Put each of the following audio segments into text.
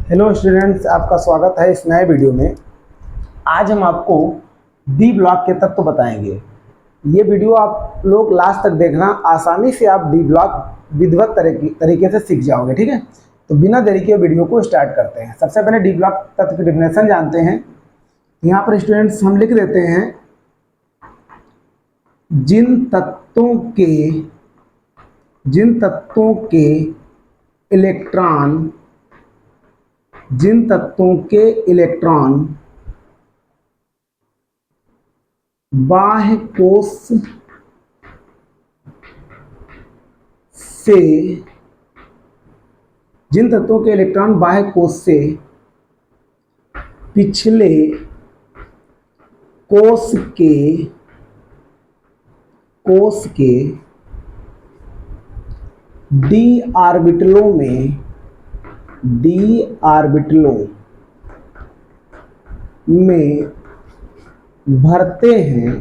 Hello students, आपका स्वागत है इस नए वीडियो में। आज हम आपको डी ब्लॉक के तत्व बताएंगे। ये वीडियो आप लोग लास्ट तक देखना, आसानी से आप डी ब्लॉक विधिवत तरीके से सीख जाओगे। ठीक है, तो बिना देरी के वीडियो को स्टार्ट करते हैं। सबसे पहले डी ब्लॉक तत्व की डेफिनेशन जानते हैं। यहाँ पर स्टूडेंट्स हम लिख देते हैं, जिन तत्वों के इलेक्ट्रॉन बाह्य कोश से पिछले कोश के डी ऑर्बिटलों में भरते हैं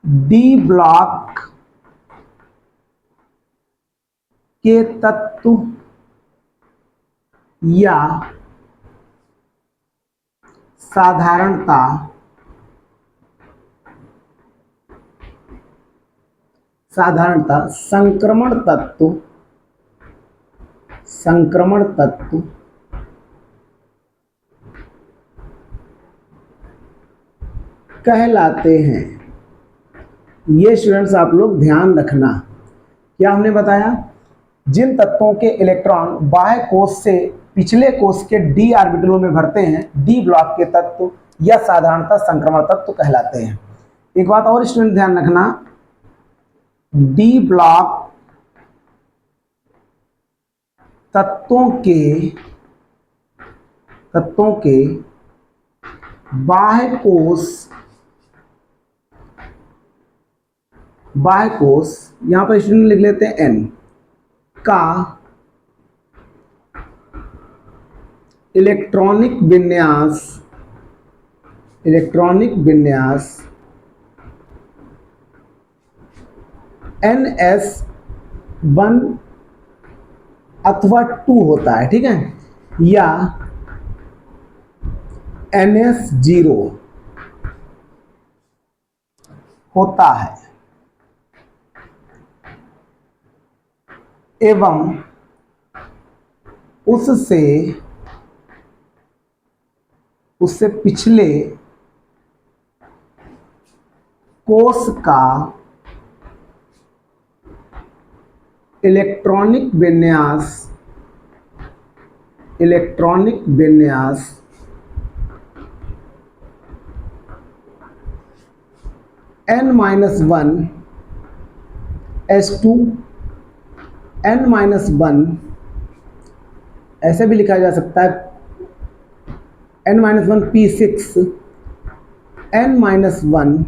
डी ब्लॉक के तत्व या साधारणता संक्रमण तत्व कहलाते हैं। ये स्टूडेंट्स आप लोग ध्यान रखना। क्या हमने बताया? जिन तत्वों के इलेक्ट्रॉन बाह्य कोश से पिछले कोश के डी ऑर्बिटलों में भरते हैं, डी ब्लॉक के तत्व या साधारणतः संक्रमण तत्व कहलाते हैं। एक बात और स्टूडेंट ध्यान रखना, डी ब्लॉक तत्वों के बाह्य कोश यहां पर स्टूडेंट लिख लेते हैं N का इलेक्ट्रॉनिक विन्यास NS1 अथवा 2 होता है। ठीक है, या NS0 होता है एवं उससे पिछले कोश का इलेक्ट्रॉनिक विन्यास N-1 S2 N-1 ऐसे भी लिखा जा सकता है, N-1 P6 N-1।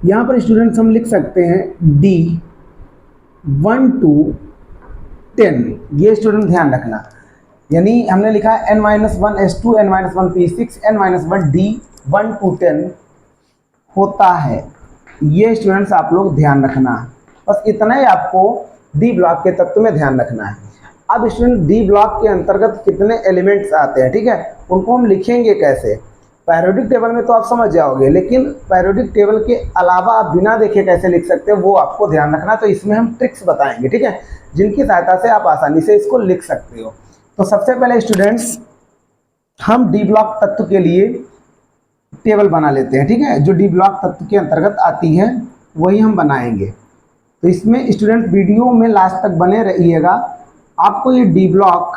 यहाँ पर स्टूडेंट्स हम लिख सकते हैं D1 to 10। ये स्टूडेंट ध्यान रखना, यानी हमने लिखा N-1 S2 N-1 P6 N-1 D1 to 10 होता है। ये स्टूडेंट्स आप लोग ध्यान रखना, बस इतना ही आपको डी ब्लॉक के तत्व में ध्यान रखना है। अब स्टूडेंट डी ब्लॉक के अंतर्गत कितने एलिमेंट्स आते हैं, ठीक है, उनको हम लिखेंगे कैसे। पैरियोडिक टेबल में तो आप समझ जाओगे, लेकिन पैरियोडिक टेबल के अलावा आप बिना देखे कैसे लिख सकते हो वो आपको ध्यान रखना। तो इसमें हम ट्रिक्स बताएंगे, ठीक है, जिनकी सहायता से आप आसानी से इसको लिख सकते हो। तो सबसे पहले स्टूडेंट्स हम डी ब्लॉक तत्व के लिए टेबल बना लेते हैं। ठीक है, जो डी ब्लॉक तत्व के अंतर्गत आती है वही हम बनाएंगे। तो इसमें स्टूडेंट वीडियो में लास्ट तक बने रहिएगा, आपको ये डी ब्लॉक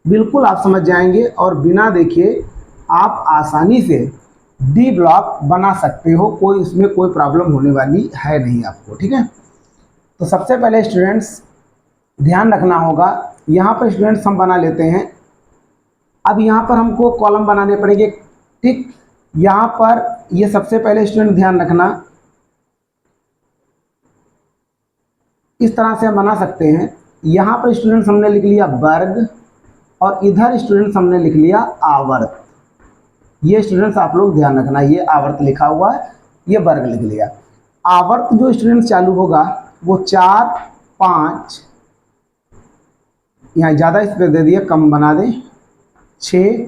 बिल्कुल आप समझ जाएंगे और बिना देखे आप आसानी से डी ब्लॉक बना सकते हो। इसमें कोई प्रॉब्लम होने वाली है नहीं आपको। ठीक है, तो सबसे पहले स्टूडेंट्स ध्यान रखना होगा, यहाँ पर स्टूडेंट्स हम बना लेते हैं। अब यहाँ पर हमको कॉलम बनाने पड़ेंगे। ठीक, यहाँ पर ये सबसे पहले स्टूडेंट ध्यान रखना, इस तरह से हम बना सकते हैं। यहाँ पर स्टूडेंट्स हमने लिख लिया वर्ग और इधर स्टूडेंट्स हमने लिख लिया आवर्त। ये स्टूडेंट्स आप लोग ध्यान रखना, ये आवर्त लिखा हुआ है, ये वर्ग लिख लिया। आवर्त जो स्टूडेंट्स चालू होगा वो 4, 5, यहाँ ज़्यादा स्पेस दे दिया, कम बना दें, 6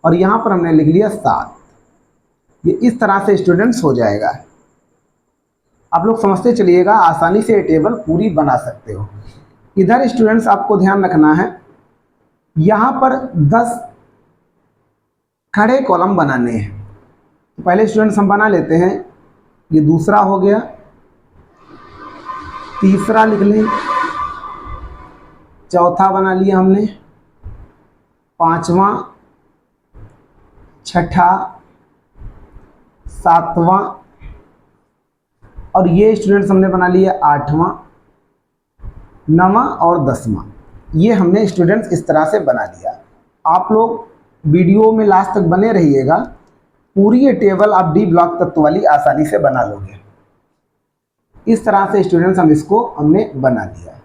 और यहाँ पर हमने लिख लिया 7। ये इस तरह से स्टूडेंट्स हो जाएगा। आप लोग समझते चलिएगा, आसानी से ये टेबल पूरी बना सकते हो। इधर स्टूडेंट्स आपको ध्यान रखना है, यहाँ पर 10 खड़े कॉलम बनाने हैं। तो पहले स्टूडेंट्स हम बना लेते हैं। ये दूसरा हो गया, तीसरा लिख लें, चौथा बना लिया हमने, पांचवा, छठा, सातवां और ये स्टूडेंट्स हमने बना लिया 8वां, 9वां और 10वां। ये हमने स्टूडेंट्स इस तरह से बना लिया। आप लोग वीडियो में लास्ट तक बने रहिएगा, पूरी ये टेबल आप डी ब्लॉक तत्व वाली आसानी से बना लोगे। इस तरह से स्टूडेंट्स हमने बना लिया।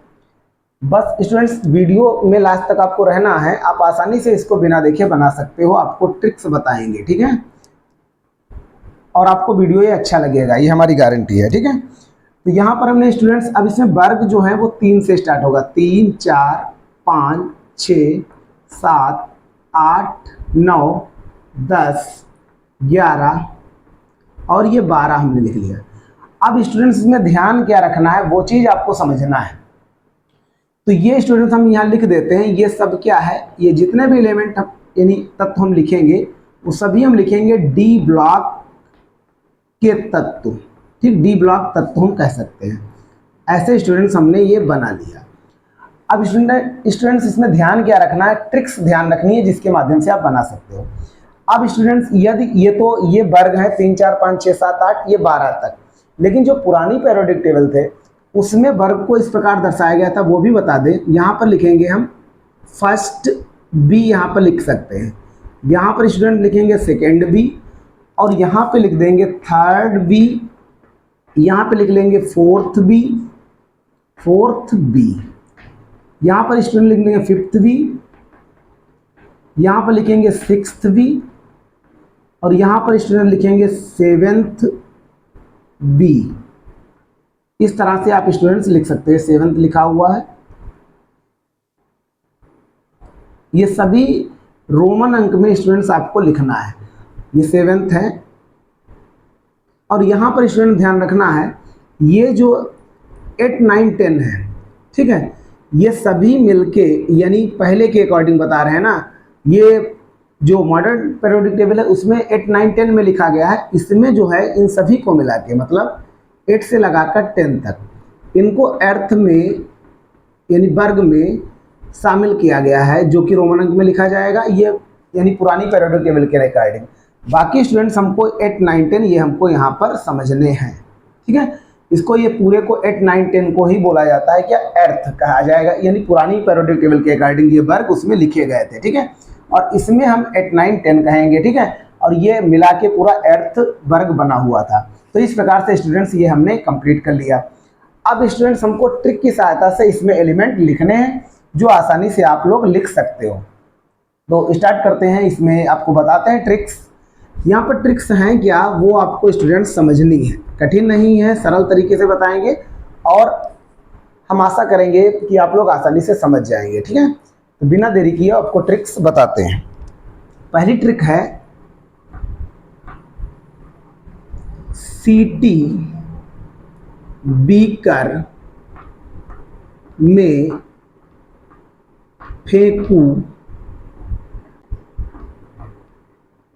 बस स्टूडेंट्स वीडियो में लास्ट तक आपको रहना है, आप आसानी से इसको बिना देखे बना सकते हो। आपको ट्रिक्स बताएंगे, ठीक है, और आपको वीडियो ये अच्छा लगेगा, ये हमारी गारंटी है, ठीक है। तो यहाँ पर हमने स्टूडेंट्स, अब इसमें वर्ग जो है वो 3 से स्टार्ट होगा, 3, 4, 5, 6, 7, 8, 9, 10, 11 और ये 12 हमने लिख लिया। अब स्टूडेंट्स इसमें ध्यान क्या रखना है, वो चीज़ आपको समझना है। तो ये स्टूडेंट्स हम यहाँ लिख देते हैं, ये सब क्या है, ये जितने भी एलिमेंट यानी तत्व हम लिखेंगे वो सभी हम लिखेंगे डी ब्लॉक के तत्व, ठीक, डी ब्लॉक तत्व हम कह सकते हैं। ऐसे स्टूडेंट्स हमने ये बना लिया। अब स्टूडेंट्स इसमें ध्यान क्या रखना है, ट्रिक्स ध्यान रखनी है जिसके माध्यम से आप बना सकते हो। अब स्टूडेंट्स यदि ये वर्ग है 3, 4, 5, 6, 7, 8, ये 12 तक, लेकिन जो पुरानी पीरियोडिक टेबल थे उसमें वर्ग को इस प्रकार दर्शाया गया था, वो भी बता दें। यहाँ पर लिखेंगे हम फर्स्ट बी, यहाँ पर लिख सकते हैं। यहाँ पर स्टूडेंट लिखेंगे सेकेंड बी और यहाँ पे लिख देंगे थर्ड बी, यहाँ पे लिख लेंगे फोर्थ बी, यहाँ पर स्टूडेंट लिख लेंगे फिफ्थ बी, यहाँ पर लिखेंगे सिक्स्थ बी और यहाँ पर स्टूडेंट लिखेंगे सेवेंथ बी। इस तरह से आप स्टूडेंट्स लिख सकते हैं। सेवेंथ लिखा हुआ है, ये सभी रोमन अंक में स्टूडेंट्स आपको लिखना है। ये सेवेंथ है और यहाँ पर स्टूडेंट ध्यान रखना है, ये जो 8, 9, 10 है, ठीक है, ये सभी मिलके यानी पहले के अकॉर्डिंग बता रहे हैं ना। ये जो मॉडर्न पीरियोडिक टेबल है उसमें 8, 9, 10 में लिखा गया है, इसमें जो है इन सभी को मिला के मतलब 8 से लगाकर 10 तक इनको अर्थ में यानी वर्ग में शामिल किया गया है, जो कि रोमन अंक में लिखा जाएगा। ये यानी पुरानी पीरियोडिक टेबल के अकॉर्डिंग। बाकी स्टूडेंट्स हमको 8, 9, 10 ये हमको यहाँ पर समझने हैं, ठीक है। इसको ये पूरे को 8, 9, 10 को ही बोला जाता है, क्या अर्थ कहा जाएगा, यानी पुरानी पीरियोडिक टेबल के अकॉर्डिंग ये वर्ग उसमें लिखे गए थे, ठीक है। और इसमें हम 8, 9, 10 कहेंगे, ठीक है, और ये मिला के पूरा अर्थ वर्ग बना हुआ था। तो इस प्रकार से स्टूडेंट्स ये हमने कंप्लीट कर लिया। अब स्टूडेंट्स हमको ट्रिक की सहायता से इसमें एलिमेंट लिखने हैं जो आसानी से आप लोग लिख सकते हो। तो स्टार्ट करते हैं, इसमें आपको बताते हैं ट्रिक्स। यहाँ पर ट्रिक्स हैं क्या, वो आपको स्टूडेंट्स समझनी है, कठिन नहीं है, सरल तरीके से बताएंगे और हम आशा करेंगे कि आप लोग आसानी से समझ जाएंगे, ठीक है। तो बिना देरी किए आपको ट्रिक्स बताते हैं। पहली ट्रिक है सीटी बीकर में फेंकू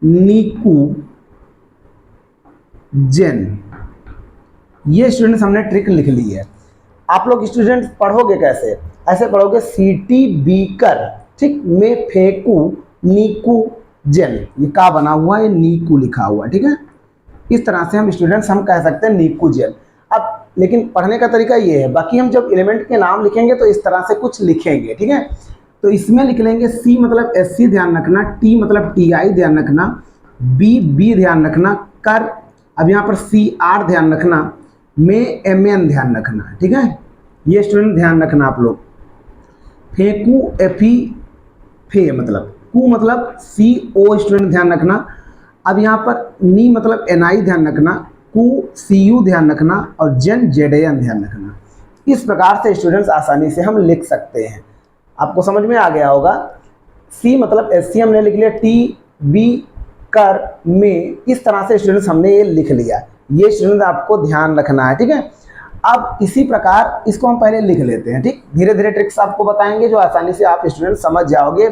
नीकू जेन। ये स्टूडेंट्स हमने ट्रिक लिख ली है। आप लोग स्टूडेंट्स पढ़ोगे कैसे, ऐसे पढ़ोगे सीटी बीकर, ठीक, में फेंकू नीकू जेन। ये का बना हुआ है, नीकू लिखा हुआ है, ठीक है। इस तरह से हम स्टूडेंट्स हम कह सकते हैं नीकू जेल। अब लेकिन पढ़ने का तरीका ये है, बाकी हम जब एलिमेंट के नाम लिखेंगे तो इस तरह से कुछ लिखेंगे, ठीक है। तो इसमें लिख लेंगे सी मतलब SC ध्यान रखना, टी मतलब TI ध्यान रखना, बी ध्यान रखना, कर अब यहाँ पर CR ध्यान रखना, में MN ध्यान रखना, ठीक है। ये स्टूडेंट ध्यान रखना आप लोग। फेंकू FE फे मतलब, कू मतलब CO स्टूडेंट ध्यान रखना। अब यहाँ पर नी मतलब NI ध्यान रखना, सी यू ध्यान रखना और जेन जेड ध्यान रखना। इस प्रकार से स्टूडेंट्स आसानी से हम लिख सकते हैं। आपको समझ में आ गया होगा। सी मतलब एस सी हमने लिख लिया, टी बी कर में, इस तरह से स्टूडेंट्स हमने ये लिख लिया। ये स्टूडेंट्स आपको ध्यान रखना है, ठीक है। अब इसी प्रकार इसको हम पहले लिख लेते हैं, ठीक। धीरे धीरे ट्रिक्स आपको बताएंगे जो आसानी से आप स्टूडेंट समझ जाओगे,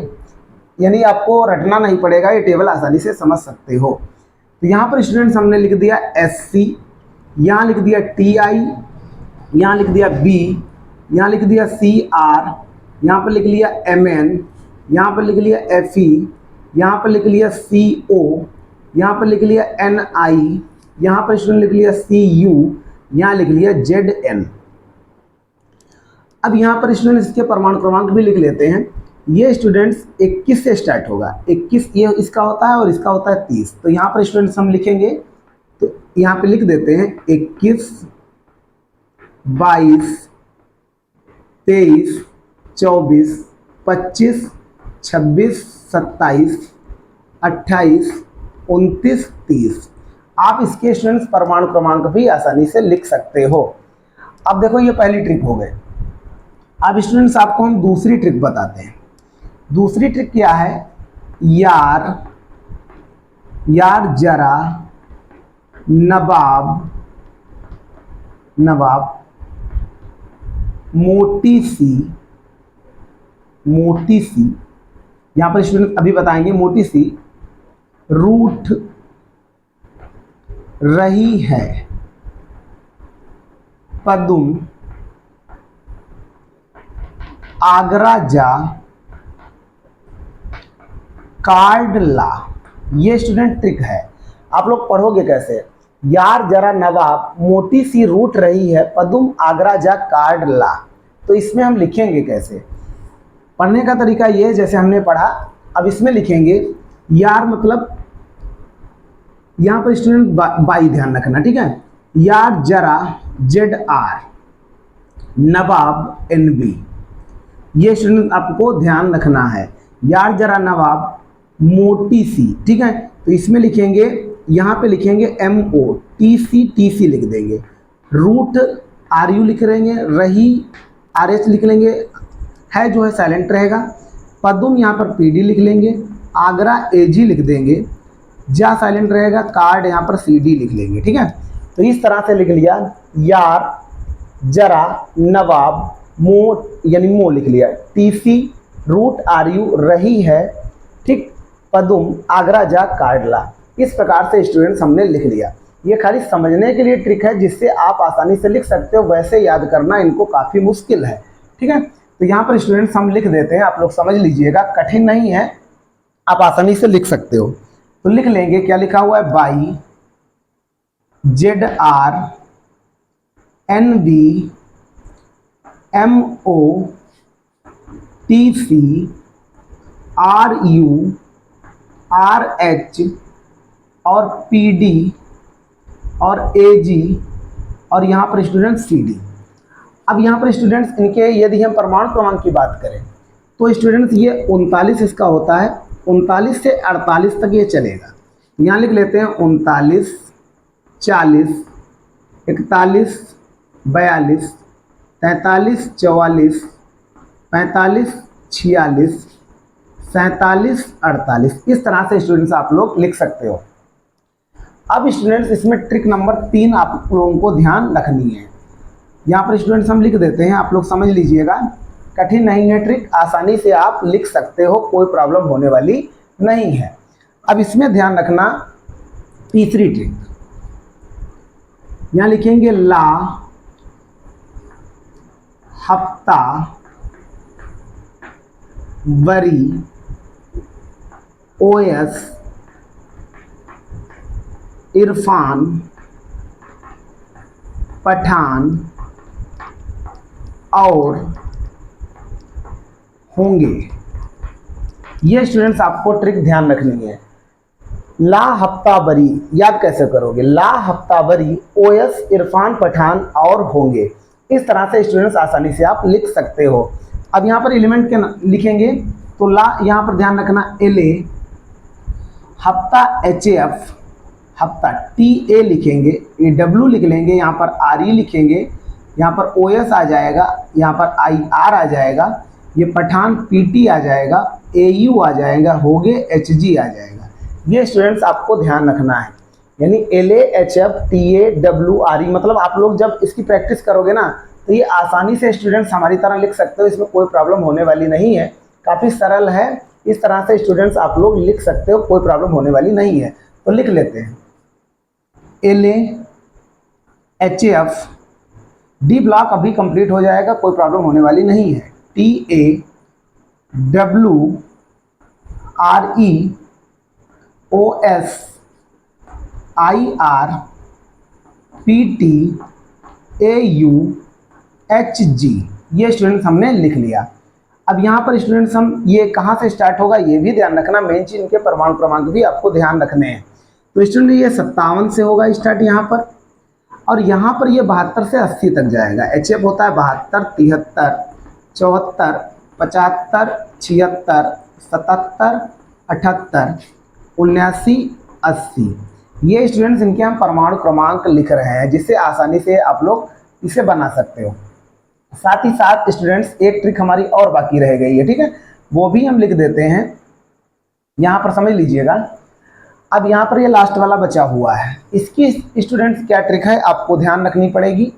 यानी आपको रटना नहीं पड़ेगा, ये टेबल आसानी से समझ सकते हो। तो यहाँ पर स्टूडेंट्स हमने लिख दिया एस सी, यहाँ लिख दिया टी आई, यहाँ लिख दिया बी, यहाँ लिख दिया सी आर, यहाँ पर लिख लिया एम एन, यहाँ पर लिख लिया एफ ई, यहाँ पर लिख लिया सी ओ, यहाँ पर लिख लिया एन आई, यहाँ पर स्टूडेंट लिख लिया सी यू, यहाँ लिख लिया जेड एन। अब यहाँ पर स्टूडेंट्स इसके परमाणु क्रमांक भी लिख लेते हैं। ये स्टूडेंट्स 21 से स्टार्ट होगा, 21 ये इसका होता है और इसका होता है 30। तो यहाँ पर स्टूडेंट्स हम लिखेंगे, तो यहाँ पे लिख देते हैं 21, 22, 23, 24, 25, 26, 27, 28, 29, 30। आप इसके स्टूडेंट्स परमाणु क्रमांक भी आसानी से लिख सकते हो। अब देखो ये पहली ट्रिक हो गई। अब स्टूडेंट्स आपको हम दूसरी ट्रिक बताते हैं। दूसरी ट्रिक क्या है? यार जरा नवाब मोटी सी, यहां पर स्टूडेंट अभी बताएंगे, मोटी सी रूठ रही है पदुम आगरा जा कार्ड ला। ये स्टूडेंट ट्रिक है। आप लोग पढ़ोगे कैसे? यार जरा नवाब मोटी सी रूठ रही है पदुम आगरा जा कार्ड ला। तो इसमें हम लिखेंगे कैसे? पढ़ने का तरीका ये जैसे हमने पढ़ा। अब इसमें लिखेंगे यार मतलब यहाँ पर स्टूडेंट बाई ध्यान रखना, ठीक है। यार जरा जेड आर, नवाब एन बी। ये स्टूडेंट आपको ध्यान रखना है। यार जरा नवाब मोटी सी, ठीक है। तो इसमें लिखेंगे, यहाँ पे लिखेंगे एम ओ टी सी लिख देंगे। रूट आर यू लिख लेंगे, रही आर एच लिख लेंगे, है जो है साइलेंट रहेगा। पदुम यहाँ पर पी डी लिख लेंगे, आगरा ए जी लिख देंगे, जा साइलेंट रहेगा, कार्ड यहाँ पर सी डी लिख लेंगे, ठीक है। तो इस तरह से लिख लिया। यार जरा नवाब मो यानी मो लिख लिया, टी सी रूट आर यू रही है, ठीक, पदुम आगरा जा कार्ड ला। इस प्रकार से स्टूडेंट्स हमने लिख लिया। ये खाली समझने के लिए ट्रिक है जिससे आप आसानी से लिख सकते हो, वैसे याद करना इनको काफ़ी मुश्किल है, ठीक है। तो यहाँ पर स्टूडेंट्स हम लिख देते हैं, आप लोग समझ लीजिएगा, कठिन नहीं है, आप आसानी से लिख सकते हो। तो लिख लेंगे, क्या लिखा हुआ है? By Z R N B M O T C R U R H और पी डी और ए जी और यहाँ पर स्टूडेंट सी डी। अब यहाँ पर स्टूडेंट्स इनके यदि हम परमाणु क्रमांक की बात करें तो स्टूडेंट्स ये 39 इसका होता है, 39 से 48 तक ये चलेगा। यहाँ लिख लेते हैं 39, 40, 41, 42, 43, 44, 45, 46, 47, 48। इस तरह से स्टूडेंट्स आप लोग लिख सकते हो। अब स्टूडेंट्स इसमें ट्रिक नंबर 3 आप लोगों को ध्यान रखनी है। यहाँ पर स्टूडेंट्स हम लिख देते हैं, आप लोग समझ लीजिएगा, कठिन नहीं है ट्रिक, आसानी से आप लिख सकते हो, कोई प्रॉब्लम होने वाली नहीं है। अब इसमें ध्यान रखना तीसरी ट्रिक, यहाँ लिखेंगे ला हफ्ता बरी ओएस इरफान पठान और होंगे। ये स्टूडेंट्स आपको ट्रिक ध्यान रखनी है। ला हफ्ता बरी याद कैसे करोगे? ला हफ्ता बरी ओएस इरफान पठान और होंगे। इस तरह से स्टूडेंट्स आसानी से आप लिख सकते हो। अब यहाँ पर एलिमेंट के लिखेंगे तो ला यहाँ पर ध्यान रखना एल ए, हफ्ता एच एफ, हफ्ता, TA लिखेंगे, AW लिख लेंगे, यहाँ पर RE लिखेंगे, यहाँ पर OS आ जाएगा, यहाँ पर IR आ जाएगा, ये पठान PT आ जाएगा, AU आ जाएगा, हो गए HG आ जाएगा। ये स्टूडेंट्स आपको ध्यान रखना है, यानी LA HF TA WRE, मतलब आप लोग जब इसकी प्रैक्टिस करोगे ना तो ये आसानी से स्टूडेंट्स हमारी तरह लिख सकते हो, इसमें कोई प्रॉब्लम होने वाली नहीं है, काफ़ी सरल है। इस तरह से स्टूडेंट्स आप लोग लिख सकते हो, कोई प्रॉब्लम होने वाली नहीं है। तो लिख लेते हैं LA HF, D ब्लॉक अभी कंप्लीट हो जाएगा, कोई प्रॉब्लम होने वाली नहीं है। TA WRE OS IR PT AU HG, ये स्टूडेंट्स हमने लिख लिया। अब यहाँ पर स्टूडेंट्स हम ये कहाँ से स्टार्ट होगा ये भी ध्यान रखना, मेन चीज इनके परमाणु क्रमांक भी आपको ध्यान रखने हैं। तो स्टूडेंट ये 57 से होगा स्टार्ट यहाँ पर, और यहाँ पर ये 72 से 80 तक जाएगा। HF होता है 72, 73, 74, 75, 76, 77, 78, 79, 80। ये स्टूडेंट्स इनके हम परमाणु क्रमांक लिख रहे हैं, जिससे आसानी से आप लोग इसे बना सकते हो। साथ ही साथ स्टूडेंट्स एक ट्रिक हमारी और बाकी रह गई है, ठीक है, वो भी हम लिख देते हैं, यहाँ पर समझ लीजिएगा। अब यहाँ पर ये लास्ट वाला बचा हुआ है, इसकी स्टूडेंट्स क्या ट्रिक है आपको ध्यान रखनी पड़ेगी।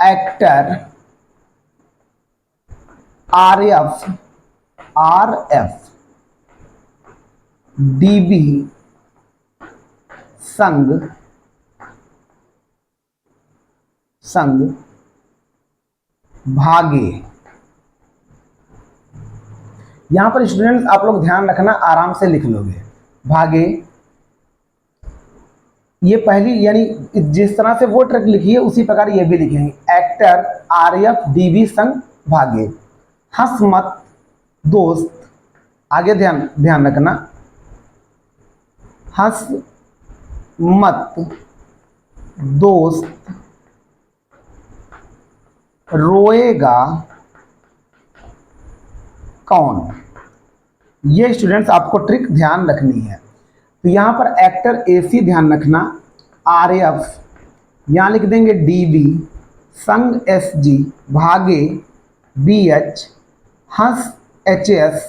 एक्टर RF DB संग भागे। यहां पर स्टूडेंट्स आप लोग ध्यान रखना, आराम से लिख लोगे भागे। ये पहली यानी जिस तरह से वो ट्रिक लिखी है उसी प्रकार ये भी लिखेंगे। एक्टर RF DB संग भागे। हंस मत दोस्त, आगे ध्यान रखना, हंस मत दोस्त रोएगा कौन। ये स्टूडेंट्स आपको ट्रिक ध्यान रखनी है। तो यहाँ पर एक्टर AC ध्यान रखना, RF यहाँ लिख देंगे DB संग SG भागे BH, हंस HS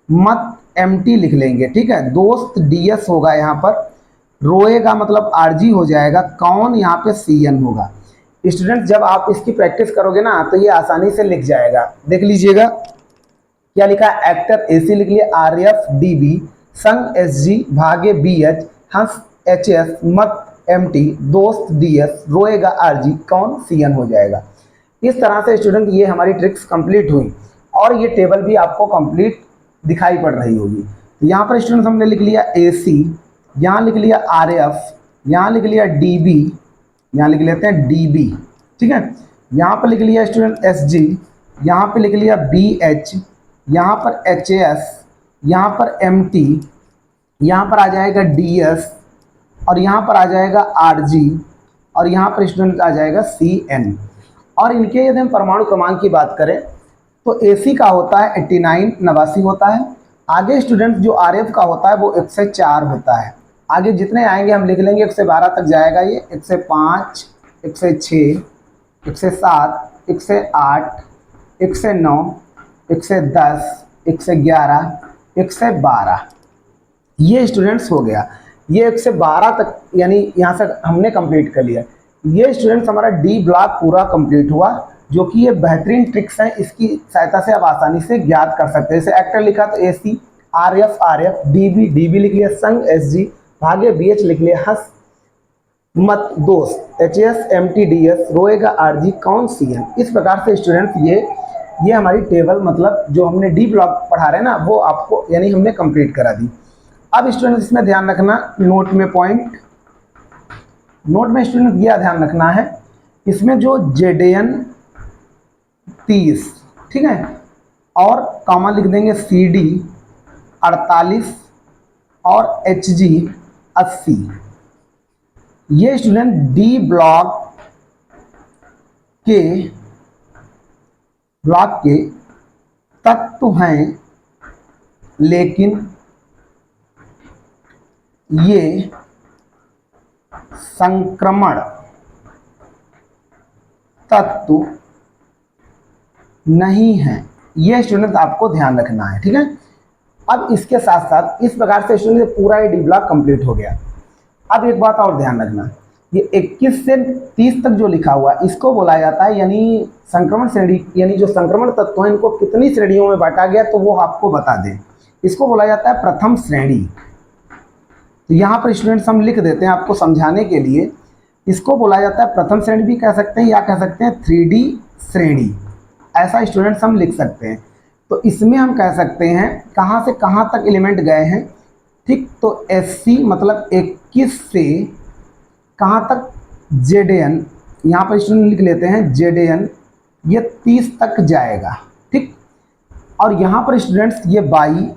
मत MT लिख लेंगे, ठीक है। दोस्त DS होगा, यहाँ पर रोएगा मतलब RG हो जाएगा, कौन यहाँ पे CN होगा। स्टूडेंट्स जब आप इसकी प्रैक्टिस करोगे ना तो ये आसानी से लिख जाएगा। देख लीजिएगा क्या लिखा है, एक्टर AC लिख लिया, RF DB संग SG भागे BH, हंस HS मत MT, दोस्त DS, रोएगा RG, कौन CN हो जाएगा। इस तरह से स्टूडेंट ये हमारी ट्रिक्स कंप्लीट हुई, और ये टेबल भी आपको कंप्लीट दिखाई पड़ रही होगी। तो यहाँ पर स्टूडेंट्स हमने लिख लिया AC, यहाँ लिख लिया RF, यहाँ लिख लिया DB, यहाँ लिख लेते हैं DB, ठीक है। यहाँ पर लिख लिया स्टूडेंट SG, यहाँ पर लिख लिया BH, यहाँ पर HS, यहाँ पर MT, यहाँ पर आ जाएगा DS, और यहाँ पर आ जाएगा RG, और यहाँ पर स्टूडेंट आ जाएगा CN। और इनके यदि हम परमाणु क्रमांक की बात करें तो AC का होता है 89 89 होता है। आगे स्टूडेंट जो RF का होता है वो 104 होता है। आगे जितने आएंगे हम लिख लेंगे, 112 तक जाएगा ये, 105, 106, 107, 108, 109, 110, 111, 112। ये स्टूडेंट्स हो गया, ये 112 तक यानी यहाँ से हमने कंप्लीट कर लिया। ये स्टूडेंट्स हमारा D ब्लॉक पूरा कंप्लीट हुआ, जो कि ये बेहतरीन ट्रिक्स हैं, इसकी सहायता से आप आसानी से ज्ञात कर सकते हैं। जैसे एक्टर लिखा तो AC, RF DB लिख लिया, संग SG भागे BH लिख लिया, हंस मत दोस्त HS MT DS, रोएगा RG, कौन CN। इस प्रकार से स्टूडेंट्स ये हमारी टेबल मतलब जो हमने D ब्लॉक पढ़ा रहे हैं ना वो आपको यानी हमने कंप्लीट करा दी। अब स्टूडेंट्स इसमें ध्यान रखना, नोट में पॉइंट, नोट में स्टूडेंट यह ध्यान रखना है, इसमें जो JDN 30, ठीक है, और कॉमा लिख देंगे CD 48 और HG 80। ये स्टूडेंट D ब्लॉक के तत्व हैं, लेकिन ये संक्रमण तत्व नहीं है। ये स्टूडेंट आपको ध्यान रखना है, ठीक है। अब इसके साथ साथ इस प्रकार से स्टूडेंट पूरा ये डी ब्लॉक कंप्लीट हो गया। अब एक बात और ध्यान रखना, ये 21 से 30 तक जो लिखा हुआ इसको बोला जाता है, यानी संक्रमण श्रेणी, यानी जो संक्रमण तत्व है इनको कितनी श्रेणियों में बांटा गया तो वो आपको बता दें। इसको बोला जाता है प्रथम श्रेणी। तो यहाँ पर स्टूडेंट्स हम लिख देते हैं आपको समझाने के लिए, इसको बोला जाता है प्रथम श्रेणी भी कह सकते हैं या कह सकते हैं 3D श्रेणी, ऐसा स्टूडेंट्स हम लिख सकते हैं। तो इसमें हम कह सकते हैं कहाँ से कहाँ तक एलिमेंट गए हैं, ठीक। तो SC मतलब 21 से कहाँ तक ZN, यहाँ पर स्टूडेंट लिख लेते हैं ZN, ये 30 तक जाएगा, ठीक। और यहाँ पर स्टूडेंट्स ये 22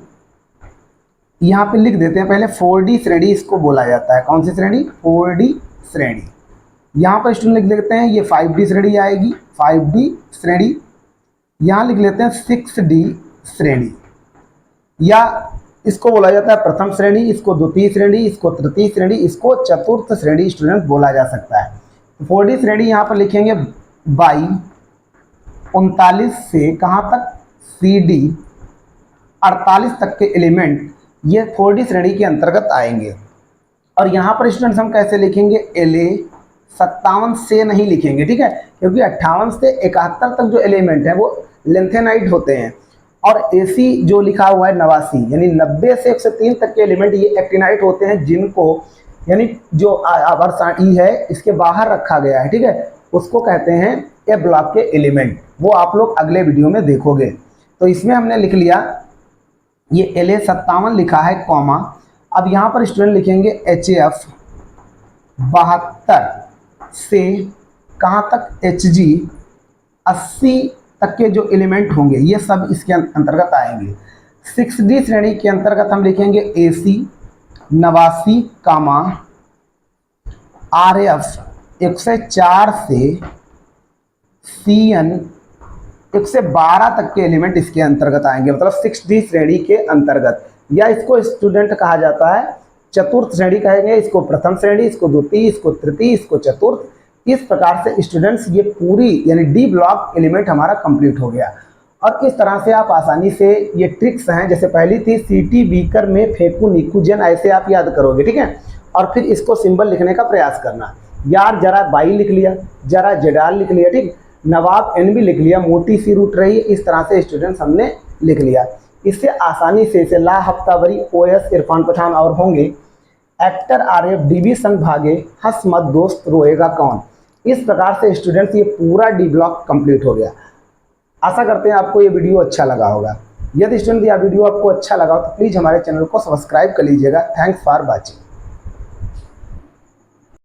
यहाँ पे लिख देते हैं पहले 4D श्रेणी इसको बोला जाता है। कौन सी श्रेणी? 4D श्रेणी। यहाँ पर स्टूडेंट लिख लेते हैं ये 5D श्रेणी आएगी, 5D श्रेणी। यहाँ लिख लेते हैं 6D श्रेणी, या इसको बोला जाता है प्रथम श्रेणी, इसको द्वितीय श्रेणी, इसको तृतीय श्रेणी, इसको चतुर्थ श्रेणी स्टूडेंट बोला जा सकता है। 4D श्रेणी यहाँ पर लिखेंगे 22 39 से कहाँ तक CD 48 तक के एलिमेंट ये 4D श्रेणी के अंतर्गत आएंगे। और यहाँ पर स्टूडेंट्स हम कैसे लिखेंगे? LA 57 से नहीं लिखेंगे, ठीक है, क्योंकि 58 से 71 तक जो एलिमेंट है वो लेंथेनाइट होते हैं। और AC जो लिखा हुआ है 89, यानी 90 से 103 तक के एलिमेंट ये एक्टिनाइट होते हैं, जिनको यानी जो आवर्त ई है इसके बाहर रखा गया है, ठीक है, उसको कहते हैं ए ब्लॉक के एलिमेंट। वो आप लोग अगले वीडियो में देखोगे। तो इसमें हमने लिख लिया ये LA 57 लिखा है कॉमा। अब यहाँ पर स्टूडेंट लिखेंगे HF 72 से कहाँ तक HG 80 तक के जो एलिमेंट होंगे ये सब इसके अंतर्गत आएंगे। 6D श्रेणी के अंतर्गत हम लिखेंगे AC 89 कामा RF 104 से CN 112 तक के एलिमेंट इसके अंतर्गत आएंगे, मतलब 6D श्रेणी के अंतर्गत। या इसको स्टूडेंट कहा जाता है चतुर्थ श्रेणी कहेंगे, इसको प्रथम श्रेणी, इसको द्वितीय, इसको तृतीय, इसको चतुर्थ। इस प्रकार से स्टूडेंट्स ये पूरी यानी डी ब्लॉक एलिमेंट हमारा कंप्लीट हो गया। और इस तरह से आप आसानी से ये ट्रिक्स हैं, जैसे पहली थी सीटी बीकर में फेंकू निकुजन, ऐसे आप याद करोगे, ठीक है। और फिर इसको सिंबल लिखने का प्रयास करना, यार जरा 22 लिख लिया, जरा जेडाल लिख लिया, ठीक, नवाब NB लिख लिया, मोटी सी रूट रही, इस तरह से स्टूडेंट्स हमने लिख लिया। इससे आसानी से ला हफ्तावरी OS इरफान पठान और होंगे, एक्टर RF DB संग भागे, हंस मत दोस्त रोएगा कौन। इस प्रकार से स्टूडेंट्स ये पूरा डी ब्लॉक कंप्लीट हो गया। आशा करते हैं आपको ये वीडियो अच्छा लगा होगा। यदि स्टूडेंट यह वीडियो आपको अच्छा लगा हो तो प्लीज़ हमारे चैनल को सब्सक्राइब कर लीजिएगा। Thanks for watching.